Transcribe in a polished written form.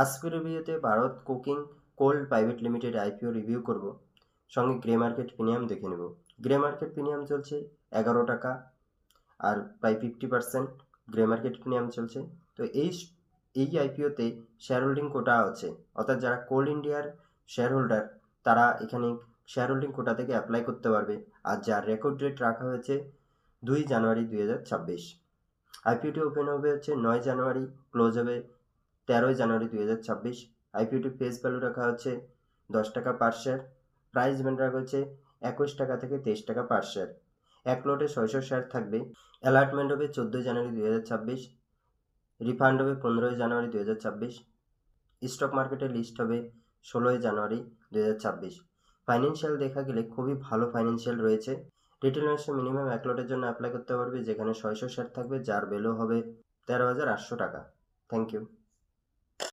আজকের রিভিউতে ভারত কোকিং কোল private limited IPO review করব, সঙ্গে গ্রে মার্কেট প্রিমিয়াম দেখে নেব। গ্রে মার্কেট প্রিমিয়াম চলছে 11 টাকা, আর প্রায় 50% গ্রে মার্কেট প্রিমিয়াম চলছে। তো এই আইপিওতে শেয়ার হোল্ডিং কোটা আছে, অর্থাৎ যারা কোল ইন্ডিয়ার শেয়ার হোল্ডার তারা এখানে শেয়ার হোল্ডিং কোটা থেকে অ্যাপ্লাই করতে পারবে। আর যার রেকর্ড ডেট রাখা হয়েছে 2 জানুয়ারি 2026। আইপিওটি ওপেন হবে হচ্ছে 9 জানুয়ারি, ক্লোজ হবে 13 জানুয়ারি 2026। আইপিওটি ফেস ভ্যালু রাখা হচ্ছে 10 টাকা পার শেয়ার, প্রাইস ব্যান্ড রাখা হচ্ছে 21 টাকা থেকে 23 টাকা পার শেয়ার। এক লটে 600 শেয়ার থাকবে। অ্যালার্টমেন্ট হবে 14 জানুয়ারি 2026, রিফান্ড হবে 15 জানুয়ারি 2026। স্টক মার্কেটে লিস্ট হবে 16 জানুয়ারি 2026। ফাইন্যান্সিয়াল দেখা গেলে খুবই ভালো ফাইন্যান্সিয়াল রয়েছে। রিটেল ইনভেস্টর মিনিমাম এক লটের জন্য অ্যাপ্লাই করতে পারবে, যেখানে 600 শেয়ার থাকবে, যার ভ্যালু হবে 13,800 টাকা। Thank you.